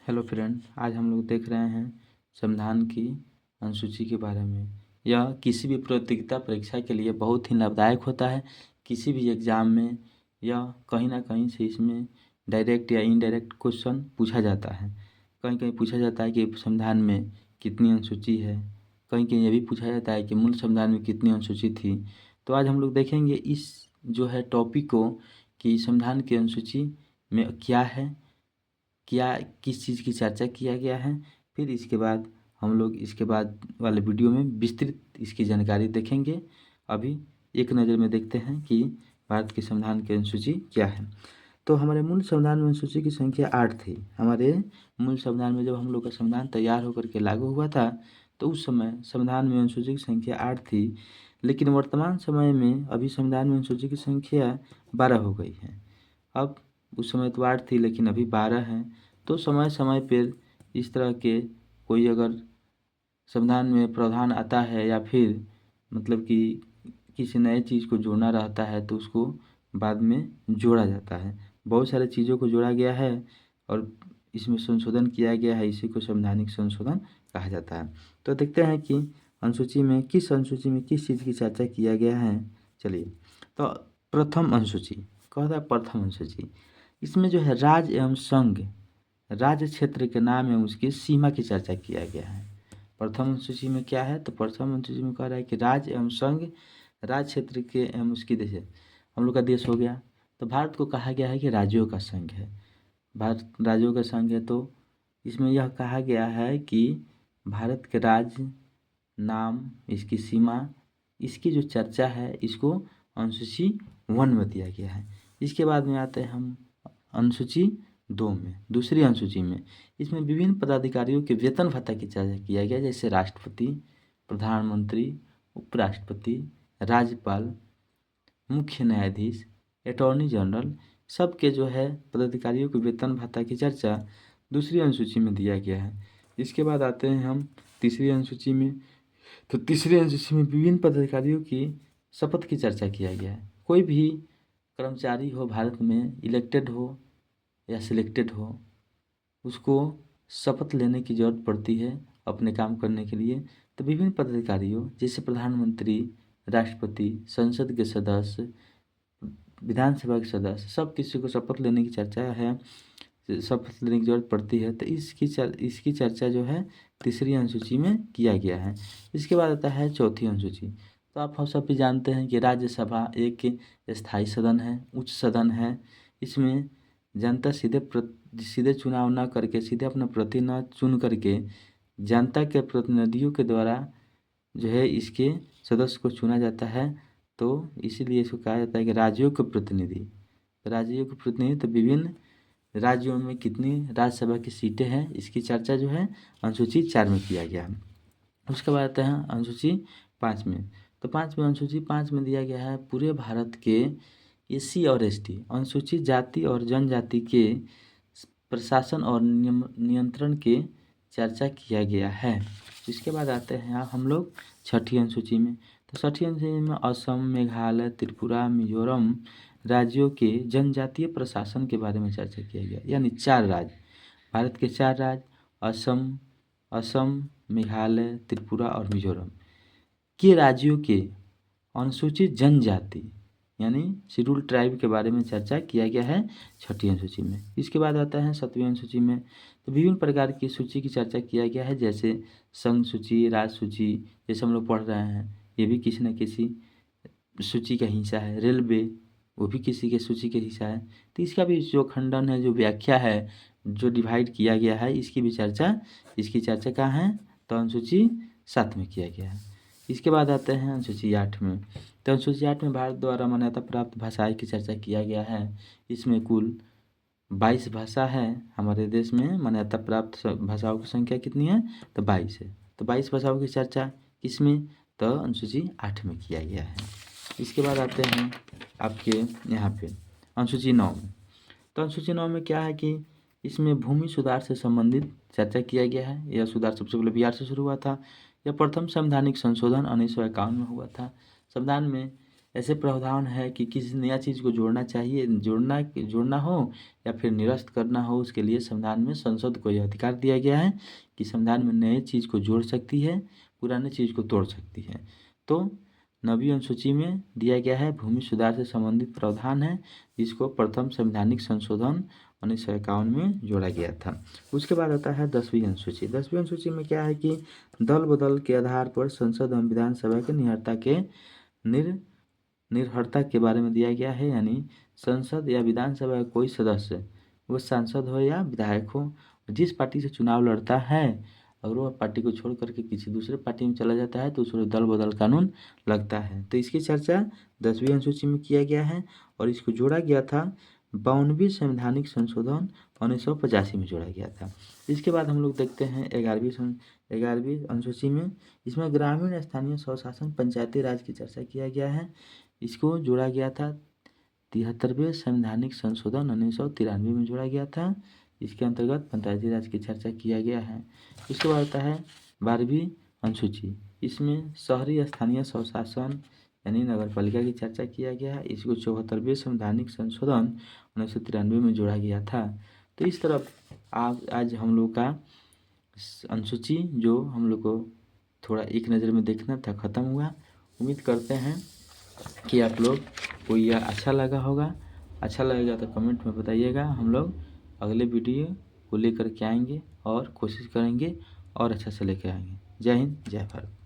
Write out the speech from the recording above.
Hello friend, आज हम लोग देख रहे हैं संविधान की अनुसूची के बारे में। यह किसी भी प्रतियोगिता परीक्षा के लिए बहुत ही लाभदायक होता है। किसी भी एग्ज़ाम में यह कहीं ना कहीं से इसमें डायरेक्ट या इनडायरेक्ट क्वेश्चन पूछा जाता है। कहीं कहीं पूछा जाता है कि संविधान में कितनी अनुसूची है, कहीं कहीं ये भी पूछा जाता है कि मूल संविधान में कितनी अनुसूची थी। तो आज हम लोग देखेंगे इस जो है टॉपिक को कि संविधान की अनुसूची में क्या है, क्या किस चीज़ की चर्चा किया गया है। फिर इसके बाद हम लोग इसके बाद वाले वीडियो में विस्तृत इसकी जानकारी देखेंगे। अभी एक नज़र में देखते हैं कि भारत के संविधान की अनुसूची क्या है। तो हमारे मूल संविधान में अनुसूची की संख्या 8 थी। हमारे मूल संविधान में जब हम लोग का संविधान तैयार होकर के लागू हुआ था तो उस समय संविधान में अनुसूची की संख्या 8 थी। लेकिन वर्तमान समय में अभी संविधान में अनुसूची की संख्या 12 हो गई है। अब उस समय तो 8 थी लेकिन अभी 12 है। तो समय समय पर इस तरह के कोई अगर संविधान में प्रावधान आता है या फिर मतलब कि किसी नए चीज़ को जोड़ना रहता है तो उसको बाद में जोड़ा जाता है। बहुत सारे चीज़ों को जोड़ा गया है और इसमें संशोधन किया गया है, इसी को संवैधानिक संशोधन कहा जाता है। तो देखते हैं कि अनुसूची में किस चीज़ की चर्चा किया गया है। चलिए, तो प्रथम अनुसूची कहता है, प्रथम अनुसूची इसमें जो है राज्य एवं संघ राज्य क्षेत्र के नाम एवं उसकी सीमा की चर्चा किया गया है। प्रथम अनुसूची में क्या है, तो प्रथम अनुसूची में कह रहा है कि राज्य एवं संघ राज्य क्षेत्र के एवं उसकी जैसे हम लोग का देश हो गया तो भारत को कहा गया है कि राज्यों का संघ है। भारत राज्यों का संघ है तो इसमें यह कहा गया है कि भारत के राज्य नाम, इसकी सीमा, इसकी जो चर्चा है इसको अनुसूची 1 में दिया गया है। इसके बाद में आते हैं हम अनुसूची 2 में, दूसरी अनुसूची में। इसमें विभिन्न पदाधिकारियों के वेतन भत्ता की चर्चा किया गया, जैसे राष्ट्रपति, प्रधानमंत्री, उपराष्ट्रपति, राज्यपाल, मुख्य न्यायाधीश, अटॉर्नी जनरल, सबके जो है पदाधिकारियों के वेतन भत्ता की चर्चा दूसरी अनुसूची में दिया गया है। इसके बाद आते हैं हम तीसरी अनुसूची में। तो तीसरी अनुसूची में विभिन्न पदाधिकारियों की शपथ की चर्चा किया गया है। कोई भी कर्मचारी हो भारत में, इलेक्टेड हो या सिलेक्टेड हो, उसको शपथ लेने की ज़रूरत पड़ती है अपने काम करने के लिए। तो विभिन्न पदाधिकारियों जैसे प्रधानमंत्री, राष्ट्रपति, संसद के सदस्य, विधानसभा के सदस्य, सब किसी को शपथ लेने की चर्चा है, शपथ लेने की जरूरत पड़ती है। तो इसकी चर्चा जो है तीसरी अनुसूची में किया गया है। इसके बाद आता है चौथी अनुसूची। तो आप सब भी जानते हैं कि राज्यसभा एक स्थायी सदन है, उच्च सदन है। इसमें जनता सीधे चुनाव ना करके सीधे अपना प्रतिनिधि चुन करके जनता के प्रतिनिधियों के द्वारा जो है इसके सदस्य को चुना जाता है। तो इसीलिए इसको कहा जाता है कि राज्यों के प्रतिनिधि। तो राज्यों के प्रतिनिधि तो विभिन्न राज्यों में कितनी राज्यसभा की सीटें हैं, इसकी चर्चा जो है अनुसूची 4 में किया गया है। उसके बाद आते हैं अनुसूची 5 में। तो 5वीं अनुसूची 5 में दिया गया है पूरे भारत के एससी और एसटी अनुसूचित जाति और जनजाति के प्रशासन और नियंत्रण के चर्चा किया गया है। इसके बाद आते हैं हम लोग छठी अनुसूची में। तो छठी अनुसूची में असम, मेघालय, त्रिपुरा, मिजोरम राज्यों के जनजातीय प्रशासन के बारे में चर्चा किया गया। यानी 4 राज्य, भारत के 4 राज्य असम, मेघालय, त्रिपुरा और मिजोरम के राज्यों के अनुसूचित जनजाति यानी शेड्यूल ट्राइब के बारे में चर्चा किया गया है छठी अनुसूची में। इसके बाद आता है 7वीं अनुसूची में। तो विभिन्न प्रकार की सूची की चर्चा किया गया है, जैसे संघ सूची, राज्य सूची, जैसे हम लोग पढ़ रहे हैं ये भी किसी न किसी सूची का हिस्सा है। रेलवे वो भी किसी के सूची के हिस्सा है। तो इसका भी जो खंडन है, जो व्याख्या है, जो डिवाइड किया गया है, इसकी चर्चा कहाँ है, तो अनुसूची 7 में किया गया है। इसके बाद आते हैं अनुसूची 8 में। तो अनुसूची 8 में भारत द्वारा मान्यता प्राप्त भाषाएं की चर्चा किया गया है। इसमें कुल 22 भाषा है। हमारे देश में मान्यता प्राप्त भाषाओं की संख्या कितनी है, तो 22 है। तो 22 भाषाओं की चर्चा किसमें, तो अनुसूची 8 में किया गया है। इसके बाद आते हैं आपके यहाँ पे अनुसूची 9 में। तो अनुसूची 9 में क्या है कि इसमें भूमि सुधार से संबंधित चर्चा किया गया है। यह सुधार सबसे पहले बिहार से शुरू हुआ था। यह प्रथम संवैधानिक संशोधन 1951 में हुआ था। संविधान में ऐसे प्रावधान है कि किसी नया चीज़ को जोड़ना चाहिए, जोड़ना हो या फिर निरस्त करना हो, उसके लिए संविधान में संसद को यह अधिकार दिया गया है कि संविधान में नए चीज़ को जोड़ सकती है, पुराने चीज़ को तोड़ सकती है। तो 9वीं अनुसूची में दिया गया है भूमि सुधार से संबंधित प्रावधान है, जिसको प्रथम संवैधानिक संशोधन 1951 में जोड़ा गया था। उसके बाद आता है 10वीं अनुसूची। 10वीं अनुसूची में क्या है कि दल बदल के आधार पर संसद एवं विधानसभा की निर्भरता के बारे में दिया गया है, यानी संसद या विधानसभा का कोई सदस्य, वो सांसद हो या विधायक हो, जिस पार्टी से चुनाव लड़ता है और वह पार्टी को छोड़ करके किसी दूसरे पार्टी में चला जाता है तो उसको दल बदल कानून लगता है। तो इसकी चर्चा 10वीं अनुसूची में किया गया है और इसको जोड़ा गया था 52वीं संवैधानिक संशोधन 1985 में जोड़ा गया था। इसके बाद हम लोग देखते हैं 11वीं अनुसूची में। इसमें ग्रामीण स्थानीय स्वशासन पंचायती राज की चर्चा किया गया है। इसको जोड़ा गया था 73वें संवैधानिक संशोधन 1993 में जोड़ा गया था। इसके अंतर्गत पंचायती राज की चर्चा किया गया है। इसके बाद आता है 12वीं अनुसूची। इसमें शहरी स्थानीय स्वशासन यानी नगर पालिका की चर्चा किया गया है। इसको 74वें संवैधानिक संशोधन 1993 में जोड़ा गया था। तो इस तरह आज हम लोग का अनुसूची जो हम लोग को थोड़ा एक नज़र में देखना था ख़त्म हुआ। उम्मीद करते हैं कि आप लोग को यह अच्छा लगा होगा। अच्छा लगेगा तो कमेंट में बताइएगा। हम लोग अगले वीडियो को लेकर के आएंगे और कोशिश करेंगे और अच्छा से लेकर आएंगे। जय हिंद, जय भारत।